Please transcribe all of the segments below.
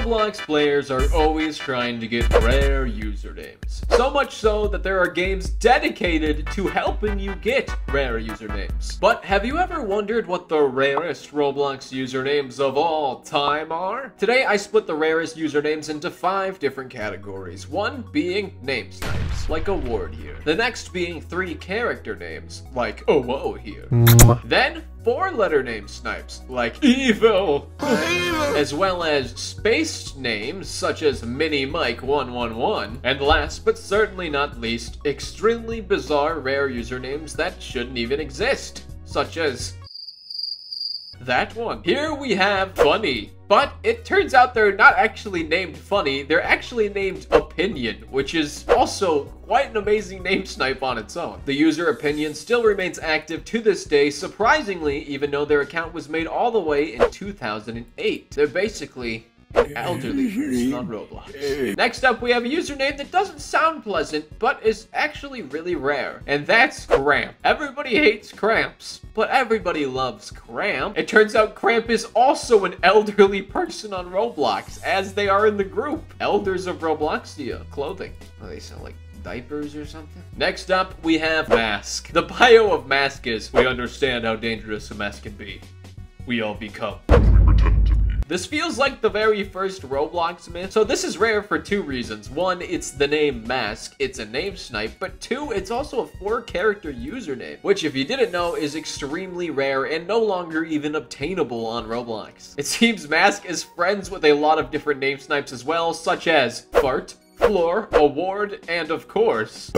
Roblox players are always trying to get rare usernames. So much so that there are games dedicated to helping you get rare usernames. But have you ever wondered what the rarest Roblox usernames of all time are? Today I split the rarest usernames into 5 different categories. One being name snipes, like award here. The next being 3 character names, like oh whoa here. Then 4-letter name snipes, like evil, as well as space names such as Mini Mike 111, and last but certainly not least, extremely bizarre rare usernames that shouldn't even exist, such as that one. Here we have Funny, but it turns out they're not actually named Funny, they're actually named Opinion, which is also quite an amazing name snipe on its own. The user Opinion still remains active to this day, surprisingly, even though their account was made all the way in 2008. They're basically an elderly person on Roblox. Next up, we have a username that doesn't sound pleasant, but is actually really rare, and that's Cramp. Everybody hates cramps, but everybody loves Cramp. It turns out Cramp is also an elderly person on Roblox, as they are in the group Elders of Robloxia clothing. Oh, they sell like diapers or something? Next up, we have Mask. The bio of Mask is, we understand how dangerous a mask can be. We all become. This feels like the very first Roblox myth. So this is rare for 2 reasons. 1, it's the name Mask. It's a name snipe. But 2, it's also a 4-character username, which if you didn't know is extremely rare and no longer even obtainable on Roblox. It seems Mask is friends with a lot of different name snipes as well, such as Fart, Floor, Award, and of course,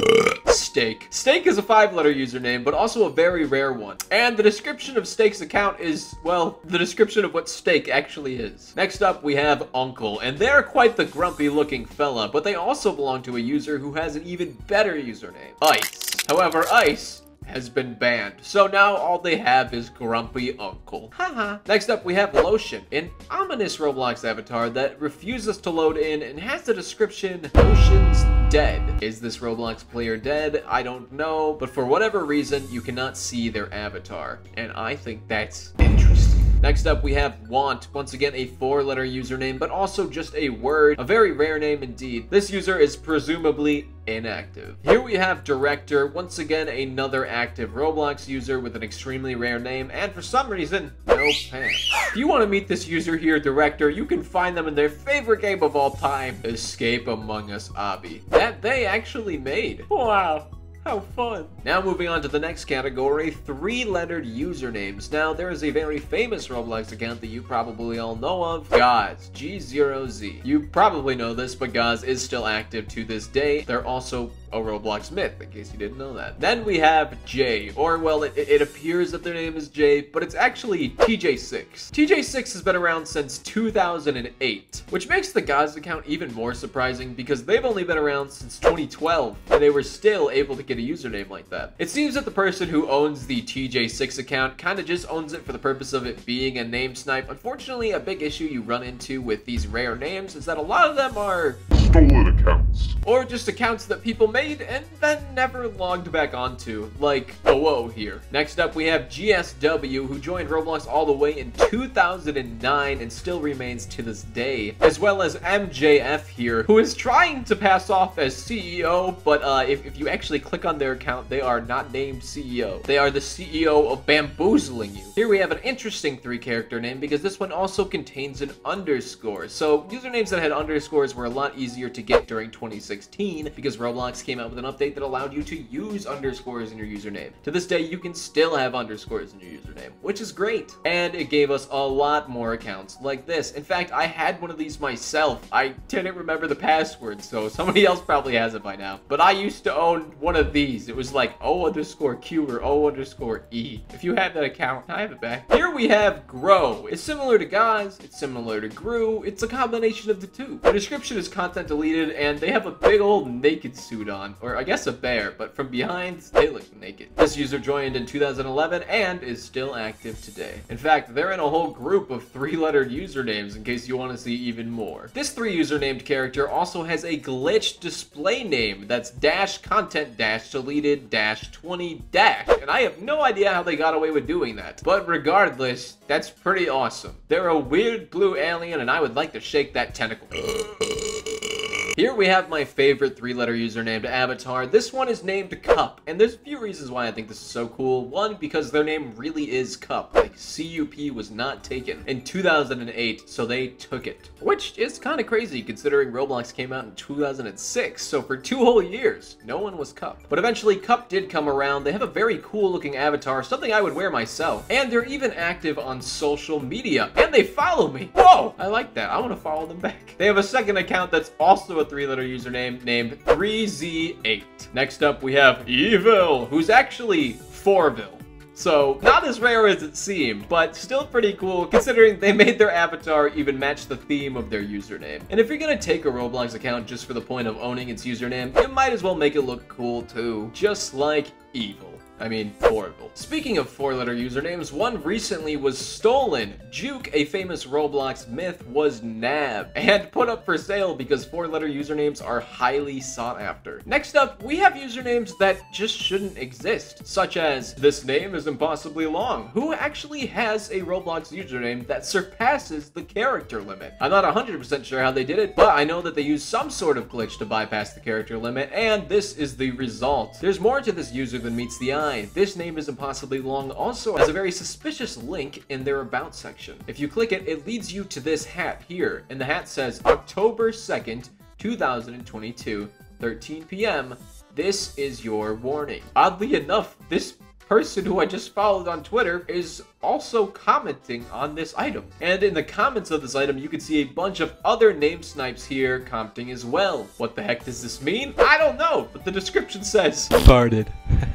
Steak. Steak is a 5-letter username, but also a very rare one. And the description of Steak's account is, well, the description of what Steak actually is. Next up, we have Uncle, and they're quite the grumpy-looking fella, but they also belong to a user who has an even better username, Ice. However, Ice has been banned, so now all they have is Grumpy Uncle. Haha. Next up, we have Lotion, an ominous Roblox avatar that refuses to load in and has the description, Lotion's dead. Is this Roblox player dead? I don't know, but for whatever reason, you cannot see their avatar, and I think that's interesting. Next up, we have Want, once again a 4-letter username, but also just a word, a very rare name indeed. This user is presumably inactive. Here we have Director, once again another active Roblox user with an extremely rare name, and for some reason, no pants. If you want to meet this user here, Director, you can find them in their favorite game of all time, Escape Among Us Obby, that they actually made. Wow. How fun. Now moving on to the next category, 3-lettered usernames. Now there is a very famous Roblox account that you probably all know of, Gaz, G0Z. You probably know this, but Gaz is still active to this day. They're also a Roblox myth, in case you didn't know that. Then we have Jay, or well, it appears that their name is Jay, but it's actually TJ6. TJ6 has been around since 2008, which makes the Gaz account even more surprising because they've only been around since 2012, and they were still able to get a username like that. It seems that the person who owns the TJ6 account kind of just owns it for the purpose of it being a name snipe. Unfortunately, a big issue you run into with these rare names is that a lot of them are stolen accounts, or just accounts that people made and then never logged back onto, like whoa here. Next up, we have GSW, who joined Roblox all the way in 2009 and still remains to this day, as well as MJF here, who is trying to pass off as CEO, but if you actually click on their account, they are not named CEO. They are the CEO of bamboozling you. Here we have an interesting 3-character name because this one also contains an underscore. So usernames that had underscores were a lot easier to get during 2016 because Roblox came out with an update that allowed you to use underscores in your username. To this day, you can still have underscores in your username, which is great. And it gave us a lot more accounts like this. In fact, I had one of these myself. I didn't remember the password, so somebody else probably has it by now. But I used to own one of these. It was like O_Q or O_E. If you had that account, I have it back. Here we have Grow. It's similar to Gaz, it's similar to Grew. It's a combination of the two. The description is content deleted, and they have a big old naked suit on, or I guess a bear, but from behind, they look naked. This user joined in 2011 and is still active today. In fact, they're in a whole group of 3-lettered usernames in case you want to see even more. This 3-user-named character also has a glitched display name that's -content-deleted-20- and I have no idea how they got away with doing that. But regardless, that's pretty awesome. They're a weird blue alien and I would like to shake that tentacle. Here we have my favorite 3-letter usernamed avatar. This one is named Cup, and there's a few reasons why I think this is so cool. One, because their name really is Cup. Like, C-U-P was not taken in 2008, so they took it. Which is kind of crazy considering Roblox came out in 2006, so for 2 whole years, no one was Cup. But eventually, Cup did come around. They have a very cool looking avatar, something I would wear myself. And they're even active on social media, and they follow me. Whoa! I like that. I want to follow them back. They have a second account that's also a 3-letter username named 3Z8. Next up, we have Evil, who's actually Forville. So, not as rare as it seemed, but still pretty cool considering they made their avatar even match the theme of their username. And if you're gonna take a Roblox account just for the point of owning its username, you might as well make it look cool too, just like Evil. I mean, Forville. Speaking of 4-letter usernames, one recently was stolen. Juke, a famous Roblox myth, was nabbed and put up for sale because 4-letter usernames are highly sought after. Next up, we have usernames that just shouldn't exist, such as, this name is impossibly long. Who actually has a Roblox username that surpasses the character limit? I'm not 100% sure how they did it, but I know that they used some sort of glitch to bypass the character limit, and this is the result. There's more to this user than meets the eye. This name is impossibly long also has a very suspicious link in their about section. If you click it, it leads you to this hat here, and the hat says October 2nd, 2022, 13 p.m. This is your warning. Oddly enough, this person who I just followed on Twitter is also commenting on this item. And in the comments of this item, you can see a bunch of other name snipes here commenting as well. What the heck does this mean? I don't know, but the description says farted.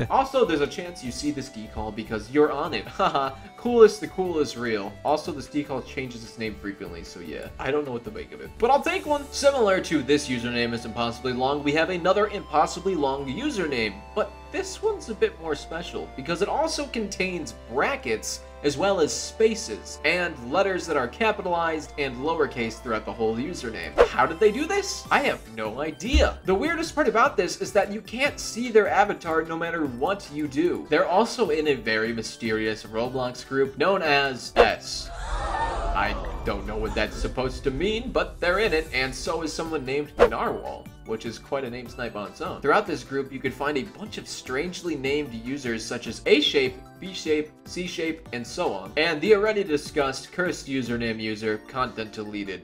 Also, there's a chance you see this decal because you're on it. Haha, coolest, the cool is real. Also, this decal changes its name frequently, so yeah, I don't know what to make of it, but I'll take one. Similar to this username is impossibly long, we have another impossibly long username, but this one's a bit more special because it also contains brackets as well as spaces and letters that are capitalized and lowercase throughout the whole username. How did they do this? I have no idea. The weirdest part about this is that you can't see their avatar no matter what you do. They're also in a very mysterious Roblox group known as S. I don't know what that's supposed to mean, but they're in it, and so is someone named Narwhal, which is quite a name snipe on its own. Throughout this group, you could find a bunch of strangely named users such as A-Shape, B-Shape, C-Shape, and so on. And the already discussed cursed username user, content deleted,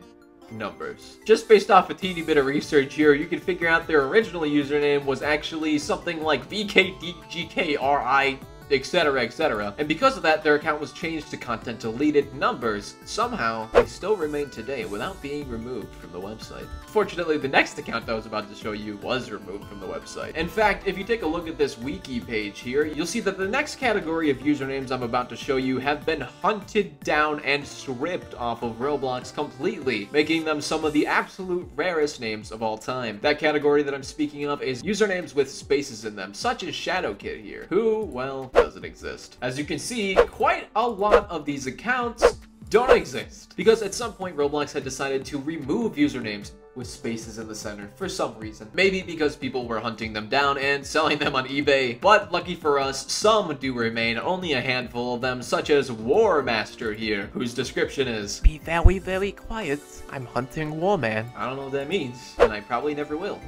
numbers. Just based off a teeny bit of research here, you can figure out their original username was actually something like VKDGKRI, etc, etc. And because of that, their account was changed to content deleted numbers. Somehow, they still remain today without being removed from the website. Fortunately, the next account that I was about to show you was removed from the website. In fact, if you take a look at this wiki page here, you'll see that the next category of usernames I'm about to show you have been hunted down and stripped off of Roblox completely, making them some of the absolute rarest names of all time. That category that I'm speaking of is usernames with spaces in them, such as ShadowKid here, who, well, doesn't exist. As you can see, quite a lot of these accounts don't exist, because at some point Roblox had decided to remove usernames with spaces in the center for some reason. Maybe because people were hunting them down and selling them on eBay, but lucky for us, some do remain, only a handful of them, such as War Master here, whose description is, "Be very, very quiet. I'm hunting War Man." I don't know what that means, and I probably never will.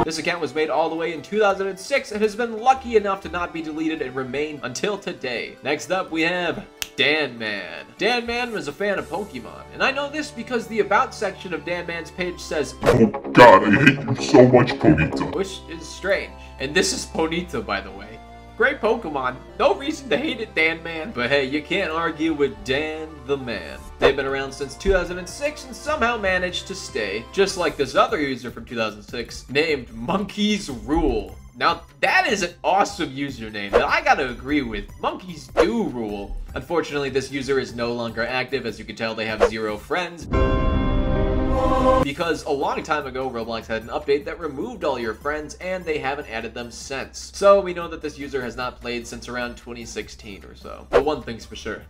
This account was made all the way in 2006 and has been lucky enough to not be deleted and remain until today. Next up, we have Dan Man. Dan Man was a fan of Pokemon, and I know this because the About section of Dan Man's page says, "Oh god, I hate you so much, Ponyta," which is strange. And this is Ponyta, by the way. Great Pokemon. No reason to hate it, Dan Man. But hey, you can't argue with Dan the Man. They've been around since 2006 and somehow managed to stay, just like this other user from 2006 named Monkeys Rule. Now, that is an awesome username that I gotta agree with. Monkeys do rule. Unfortunately, this user is no longer active. As you can tell, they have 0 friends. Because a long time ago, Roblox had an update that removed all your friends, and they haven't added them since. So we know that this user has not played since around 2016 or so. But one thing's for sure.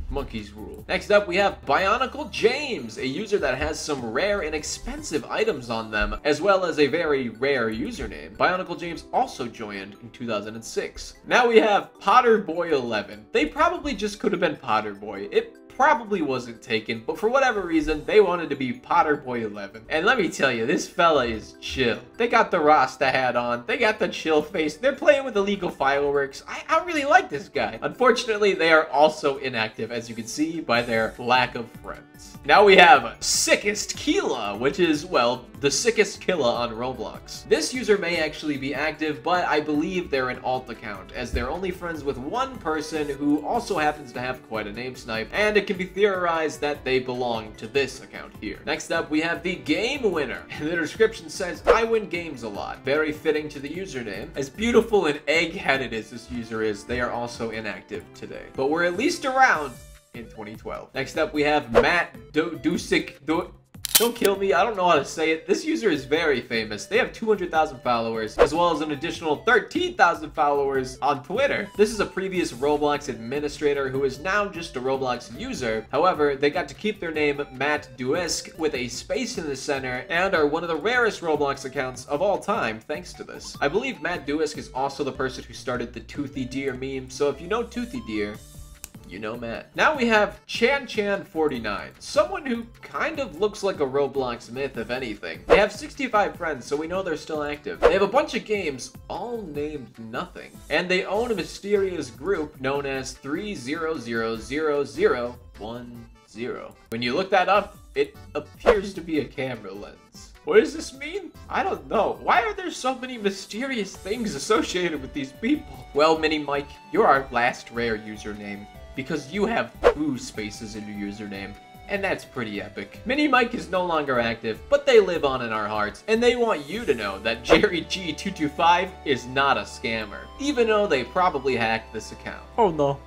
Monkeys rule. Next up, we have Bionicle James, a user that has some rare and expensive items on them, as well as a very rare username. Bionicle James also joined in 2006. Now we have Potterboy11. They probably just could have been Potterboy. It probably wasn't taken, but for whatever reason, they wanted to be Potterboy11. And let me tell you, this fella is chill. They got the Rasta hat on, they got the chill face, they're playing with illegal fireworks. I really like this guy. Unfortunately, they are also inactive, as you can see by their lack of friends. Now we have Sickest Killa, which is, well, the sickest killer on Roblox. This user may actually be active, but I believe they're an alt account, as they're only friends with one person who also happens to have quite a name snipe, and it can be theorized that they belong to this account here. Next up, we have the game winner. The description says, I win games a lot. Very fitting to the username. As beautiful and egg-headed as this user is, they are also inactive today. But we're at least around in 2012. Next up, we have Matt Doucek. Don't kill me, I don't know how to say it. This user is very famous. They have 200,000 followers, as well as an additional 13,000 followers on Twitter. This is a previous Roblox administrator who is now just a Roblox user. However, they got to keep their name Matt Doucek with a space in the center, and are one of the rarest Roblox accounts of all time thanks to this. I believe Matt Doucek is also the person who started the Toothy Deer meme, so if you know Toothy Deer, you know Matt. Now we have ChanChan49, someone who kind of looks like a Roblox myth, if anything. They have 65 friends, so we know they're still active. They have a bunch of games, all named nothing. And they own a mysterious group known as 3000010. When you look that up, it appears to be a camera lens. What does this mean? I don't know. Why are there so many mysterious things associated with these people? Well, Mini Mike, you're our last rare username, because you have 2 spaces in your username, and that's pretty epic. Mini Mike is no longer active, but they live on in our hearts, and they want you to know that Jerry G225 is not a scammer, even though they probably hacked this account. Oh no.